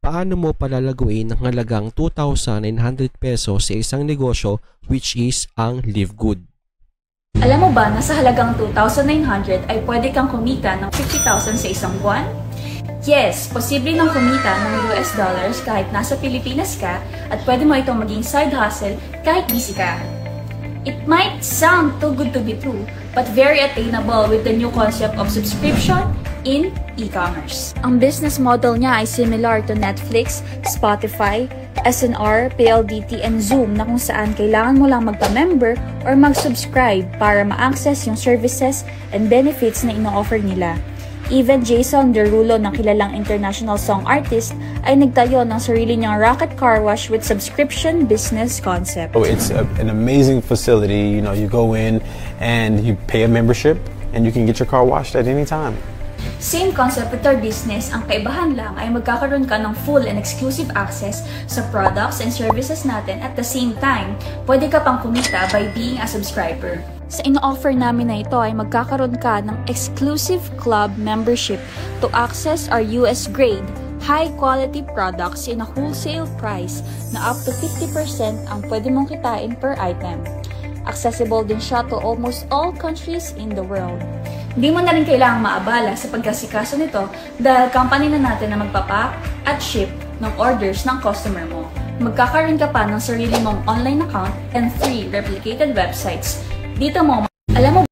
paano mo palalaguin ng halagang 2,900 pesos sa isang negosyo which is ang Live Good. Alam mo ba na sa halagang 2,900 ay pwede kang kumita ng 50,000 sa isang buwan? Yes, posible nang kumita ng US dollars kahit nasa Pilipinas ka at pwede mo itong maging side hustle kahit busy ka. It might sound too good to be true, but very attainable with the new concept of subscription in e-commerce. Ang business model niya ay similar to Netflix, Spotify, SNR, PLDT, and Zoom na kung saan kailangan mo lang magpa-member or mag-subscribe para ma-access yung services and benefits na ino-offer nila. Even Jason Derulo ng kilalang international song artist ay nagtayo ng sarili niyang rocket car wash with subscription business concept. Oh, it's an amazing facility. You know, you go in and you pay a membership and you can get your car washed at any time. Same concept with our business, ang kaibahan lang ay magkakaroon ka ng full and exclusive access sa products and services natin at the same time, pwede ka pang kumita by being a subscriber. Sa ino-offer namin na ito ay magkakaroon ka ng exclusive club membership to access our US grade, high-quality products in a wholesale price na up to 50% ang pwede mong kitain per item. Accessible din siya to almost all countries in the world. Hindi mo na rin kailangang maabala sa pagkasikaso nito dahil company na natin na magpapack at ship ng orders ng customer mo. Magkakaroon ka pa ng sarili mong online account and 3 replicated websites. Dito mo, alam mo.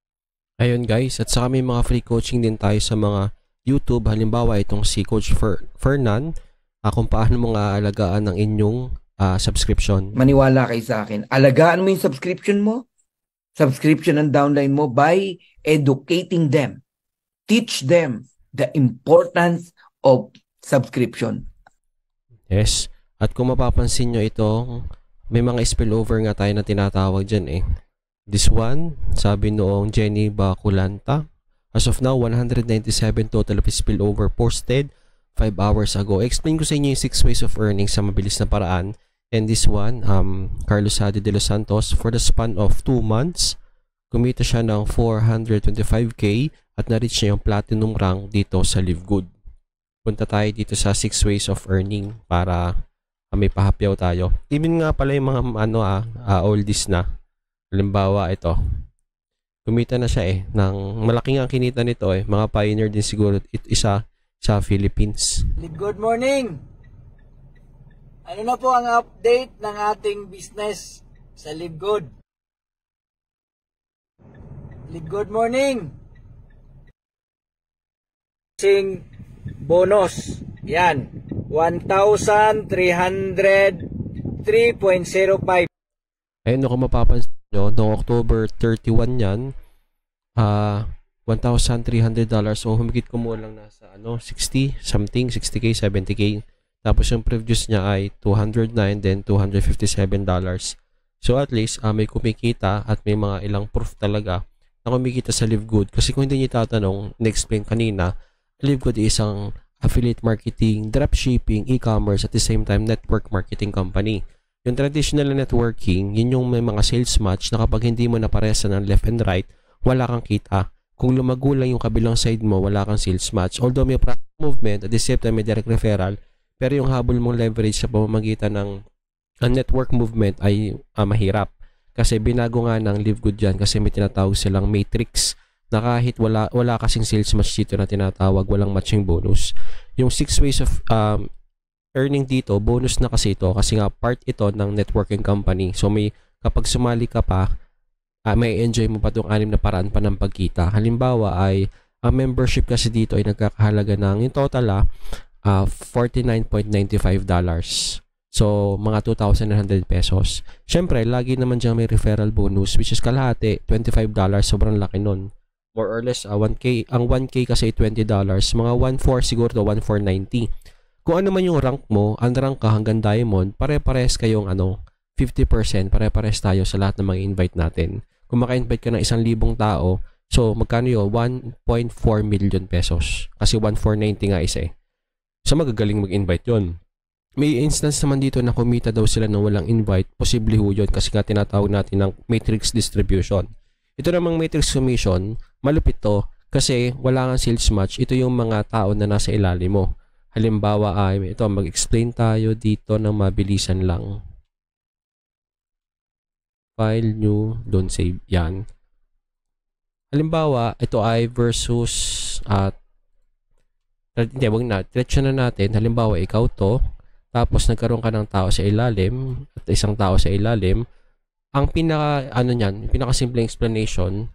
Ayun guys, at saka may mga free coaching din tayo sa mga YouTube. Halimbawa itong si Coach Fernan, kung paano mo nga alagaan ng inyong subscription. Maniwala kayo sa akin. Alagaan mo yung subscription mo. Subscription and downline mo by educating them. Teach them the importance of subscription. Yes. At kung mapapansin nyo ito, may mga spillover nga tayo na tinatawag dyan eh. This one, sabi noong Jenny Baculanta, as of now, 197 total of spillover posted 5 hours ago. Explain ko sa inyo yung 6 ways of earning sa mabilis na paraan. And this one, Carlos Hadi de los Santos, for the span of 2 months, kumita siya ng 425k at na-reach niya yung platinum rank dito sa Live Good. Punta tayo dito sa 6 ways of earning para may pahapyaw tayo. Even nga pala yung mga oldies na. Halimbawa ito, kumita na siya eh, ng malaking ang kinita nito eh, mga pioneer din siguro isa sa Philippines. Good morning! Ano na po ang update ng ating business sa Live Good? Good morning! Sing bonus, yan, 1,303.05. Ayun, kung mapapansin nyo, noong October 31 yan, $1,300 o humigit kumulang nasa 60 something, 60k, 70k. Tapos yung previous niya ay 209, then $257. So at least may kumikita at may mga ilang proof talaga na kumikita sa Live Good. Kasi kung hindi niyo tatanong, na-explain kanina, Live Good is isang affiliate marketing, dropshipping, e-commerce, at the same time network marketing company. Yung traditional networking, yun yung may mga sales match na kapag hindi mo naparesa ng left and right, wala kang kita. Kung lumago lang yung kabilang side mo, wala kang sales match. Although may product movement, at the same time may direct referral, pero yung habol mong leverage sa pamamagitan ng network movement ay mahirap. Kasi binago nga ng Live Good dyan kasi may tinatawag silang matrix na kahit wala kasing sales match dito na tinatawag, walang matching bonus. Yung 6 ways of earning dito, bonus na kasi ito kasi nga part ito ng networking company. So may kapag sumali ka pa, may enjoy mo pa itong 6 na paraan pa ng pagkita. Halimbawa ay ang membership kasi dito ay nagkakahalaga ng yung total $49.95. So mga 2,900 pesos. Syempre, lagi naman dyan may referral bonus which is kalahati, $25. Sobrang laki nun. More or less 1K. Ang 1K kasi $20. Mga 1,400 siguro to 1,490. Kung ano man yung rank mo, unrank ka hanggang diamond, pare-pares kayong 50%, pare-pares tayo sa lahat ng mga invite natin. Kung maka-invite ka ng 1,000 tao, so magkano yun? 1.4 million pesos. Kasi 1,490 nga isa eh. So magagaling mag-invite yun. May instance naman dito na kumita daw sila ng walang invite, posible ho yun kasi nga tinatawag natin ng matrix distribution. Ito namang matrix commission, malupit to kasi wala kang sales match, ito yung mga tao na nasa ilalim mo. Halimbawa ay, ito, mag-explain tayo dito ng mabilisan lang. File, new, don't save, yan. Halimbawa, ito ay versus, hindi, wag na, diretso na natin. Halimbawa, ikaw to, tapos nagkaroon ka ng tao sa ilalim, at isang tao sa ilalim. Ang pinaka, pinaka simpleng explanation,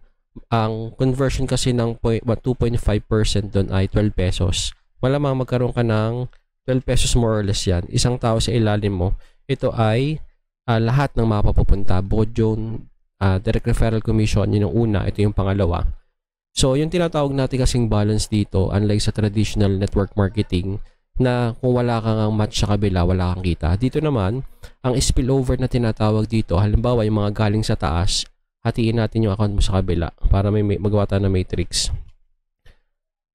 ang conversion kasi ng 2.5% doon ay 12 pesos. Malamang magkaroon ka ng 12 pesos more or less yan. Isang tao sa ilalim mo, ito ay lahat ng mapapupunta. Bukod yung direct referral commission, yun yung una, ito yung pangalawa. So, yung tinatawag natin kasing balance dito, unlike sa traditional network marketing, na kung wala kang match sa kabila, wala kang kita. Dito naman, ang spillover na tinatawag dito, halimbawa yung mga galing sa taas, hatiin natin yung account mo sa kabila para may magawa tayo na matrix.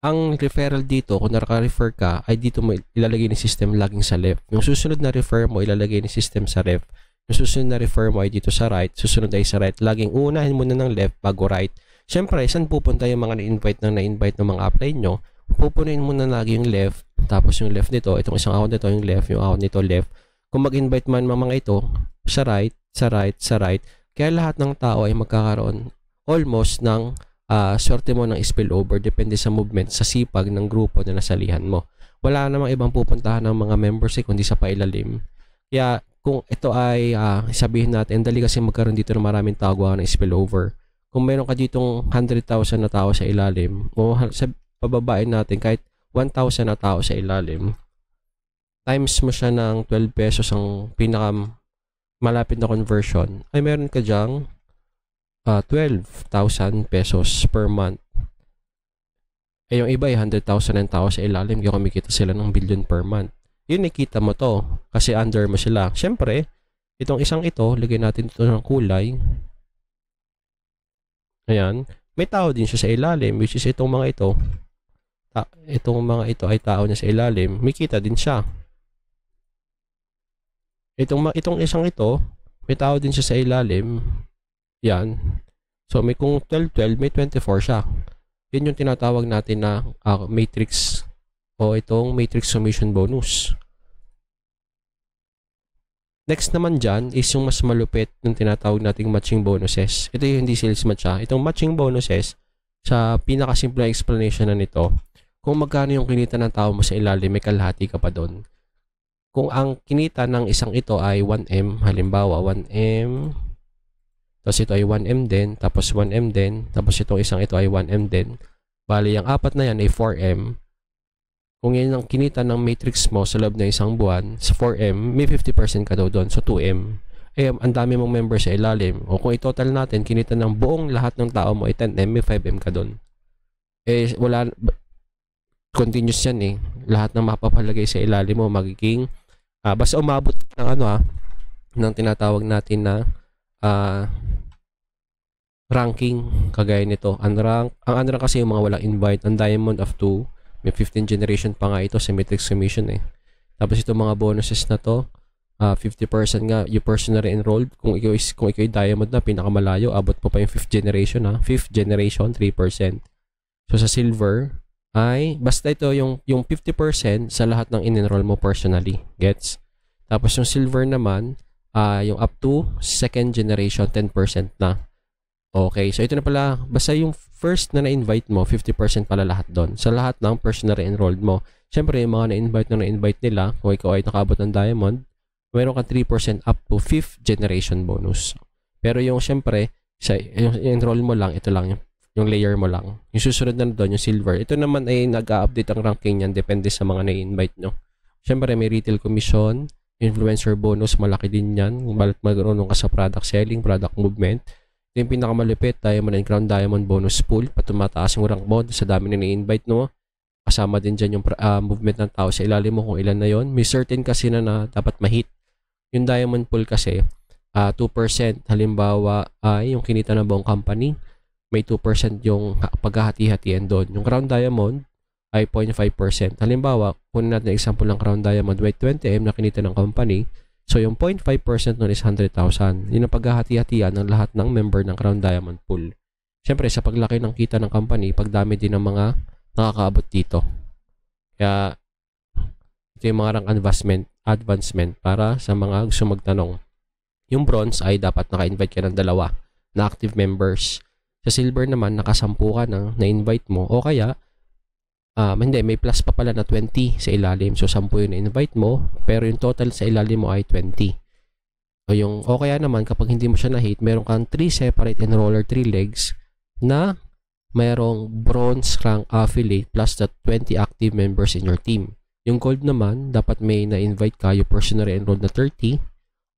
Ang referral dito, kung naka-refer ka, ay dito mo ilalagay ni system laging sa left. Yung susunod na refer mo, ilalagay ni system sa left. Yung susunod na refer mo ay dito sa right. Susunod ay sa right. Laging unahin muna ng left bago right. Siyempre, saan pupunta yung mga na-invite ng mga apply nyo? Pupunuin muna lagi yung left. Tapos yung left nito, itong isang account nito, yung left. Yung account nito, left. Kung mag-invite man mga ito, sa right, sa right, sa right. Kaya lahat ng tao ay magkakaroon almost ng swerte mo ng spillover. Depende sa movement, sa sipag ng grupo na nasalihan mo. Wala namang ibang pupuntahan ng mga members kundi sa pailalim. Kaya kung ito ay sabihin natin, dali kasi magkaroon dito ng maraming tao gawa ng spillover. Kung meron ka ditong 100,000 na tao sa ilalim, o sa pababain natin kahit 1,000 na tao sa ilalim, times mo siya ng 12 pesos ang pinaka malapit na conversion, ay meron ka dyang 12,000 pesos per month. Eh yung iba ay 100,000 ng tao sa ilalim, kaya kumikita sila ng billion per month. Yun, nakita mo to kasi under mo sila. Siyempre, itong isang ito, lagyan natin ito ng kulay. Ayan. May tao din siya sa ilalim, which is itong mga ito. Itong mga ito ay tao niya sa ilalim. May kita din siya. Itong isang ito, may tao din siya sa ilalim. Yan. So, kung 12, may 24 siya. Yun yung tinatawag natin na matrix o itong matrix summation bonus. Next naman dyan is yung mas malupit ng tinatawag nating matching bonuses. Ito yung hindi sales match ha. Itong matching bonuses, sa pinakasimple explanation na nito, kung magkano yung kinita ng tao mo sa ilalim, may kalahati ka pa doon. Kung ang kinita ng isang ito ay 1M, halimbawa 1M, tapos ito ay 1M din, tapos 1M din, tapos itong isang ito ay 1M din, bali yung apat na yan ay 4M. Kung yan ang kinita ng matrix mo sa loob ng isang buwan, sa 4M, may 50% ka daw doon, so 2M. Eh, ang dami mong members sa ilalim. O kung i-total natin, kinita ng buong lahat ng tao mo ay 10M, may 5M ka doon. Eh, wala, continuous yan eh. Lahat ng mapapalagay sa ilalim mo, magiging, basta umabot ng ng tinatawag natin na, ranking, kagaya nito. Ang unrank kasi yung mga walang invite, ang diamond of 2, may 15 generation pa nga ito sa matrix commission eh. Tapos itong mga bonuses na to, 50% nga yung personally enrolled. Kung ikaw ay diamond na, pinakamalayo, abot po pa yung 5th generation 5th generation, 3%. So sa silver, ay basta ito yung 50% sa lahat ng in-enroll mo personally. Gets? Tapos yung silver naman, yung up to 2nd generation, 10% na. Okay, so ito na pala, basta yung first na na-invite mo, 50% pala lahat doon. Sa lahat ng personally enrolled mo. Siyempre, yung mga na-invite nila, kung ikaw ay nakabot ng diamond, mayroon ka 3% up to 5th generation bonus. Pero yung siyempre, yung enroll mo lang, ito lang, yung layer mo lang. Yung susunod na doon, yung silver. Ito naman ay nag-update ang ranking niyan, depende sa mga na-invite nyo. Siyempre, may retail commission, influencer bonus, malaki din yan. Kung marunong ka sa product selling, product movement. Yung pinakamalupit, Diamond and Crown Diamond bonus pool, patumataas yung rank mo sa dami na ni-invite mo. Kasama din dyan yung movement ng tao sa ilalim mo kung ilan na yon. May certain kasi na dapat ma-hit. Yung Diamond pool kasi, 2% halimbawa ay yung kinita ng buong company, may 2% yung paghahati-hatian doon. Yung Crown Diamond ay 0.5%. Halimbawa, kunin natin example ng Crown Diamond with 20M na kinita ng company. So, yung 0.5% nun is 100,000. Yun ang paghahati-hatian ng lahat ng member ng Crown Diamond Pool. Siyempre, sa paglaki ng kita ng company, pagdami din ng mga nakakaabot dito. Kaya, Ito yung mga rank advancement para sa mga gusto magtanong. Yung bronze ay dapat naka-invite ka ng 2 na active members. Sa silver naman, nakasampu ka na-invite mo o kaya hindi, may plus pa pala na 20 sa ilalim. So, 10 yung na-invite mo, pero yung total sa ilalim mo ay 20. O kaya naman, kapag hindi mo siya na-hit, meron kang 3 separate enroller 3 legs na mayroong bronze rank affiliate plus the 20 active members in your team. Yung gold naman, dapat may na-invite ka, yung personally enrolled na 30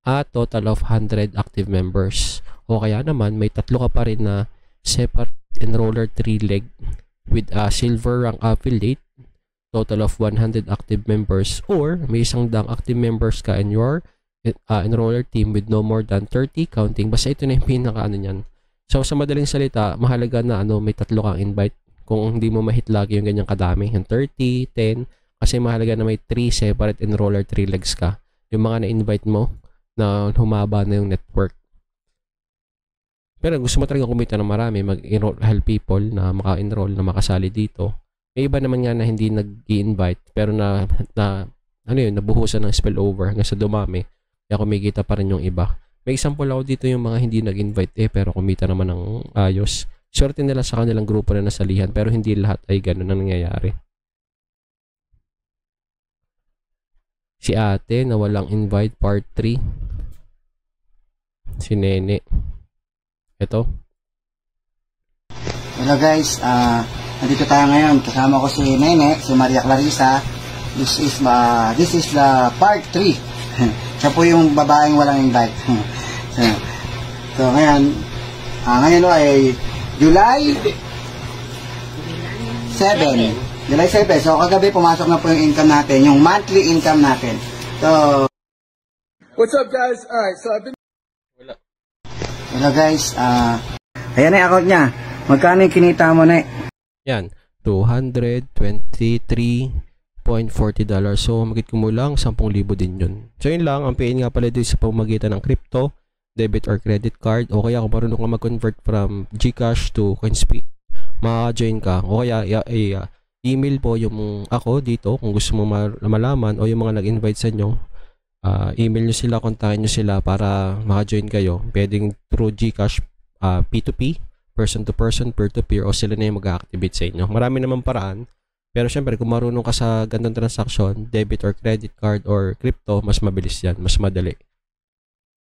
at total of 100 active members. O kaya naman, may 3 ka pa rin na separate enroller 3 leg with a silver rank affiliate, total of 100 active members, or may 100 active members ka in your enroller team with no more than 30 counting. Basta ito na yung pinaka niyan. So sa madaling salita, mahalaga na may 3 kang invite. Kung hindi mo ma-hit lagi yung ganyang kadami, yung 30, 10, kasi mahalaga na may 3 separate enroller 3 legs ka. Yung mga na-invite mo na humaba na yung network. Pero gusto mo talaga kumita ng marami, mag-help people na maka-enroll, na makasali dito. May iba naman nga na hindi nag-i-invite, pero nabuhusan ng spillover hanggang sa dumami. Kaya kumikita pa rin yung iba. May example ako dito yung mga hindi nag-invite pero kumita naman ng ayos. Swerte nila sa kanilang grupo na nasalihan, pero hindi lahat ay ganun ang nangyayari. Si ate na walang invite, part 3. Si Nene. Ito. Hello guys, nandito tayo ngayon. Kasama ko si Nene, si Maria Clarissa. This is the part 3. Siya po yung babaeng walang invite. So ngayon ay July 7. July 7. So kagabi pumasok na po yung income natin, yung monthly income natin. So What's up guys? Alright, so I've been... Hello guys, ayan na yung account niya. Magkano yung kinita mo na? Yan, $223.40. So, magit kumulang 10,000 din yun. So, yun lang. Ang PN nga pala dito sa pamamagitan ng crypto, debit or credit card, o kaya kung marunong ka mag-convert from GCash to CoinSpeed, maka-join ka. O kaya, email po yung ako dito kung gusto mo malaman o yung mga nag-invite sa inyo. Email nyo sila, kontakin nyo sila para maka-join kayo. Pwedeng through GCash, P2P, person to person, peer to peer, o sila na yung mag-activate sa inyo. Marami naman paraan. Pero syempre, kung marunong ka sa gandang transaction, debit or credit card or crypto, mas mabilis yan, mas madali.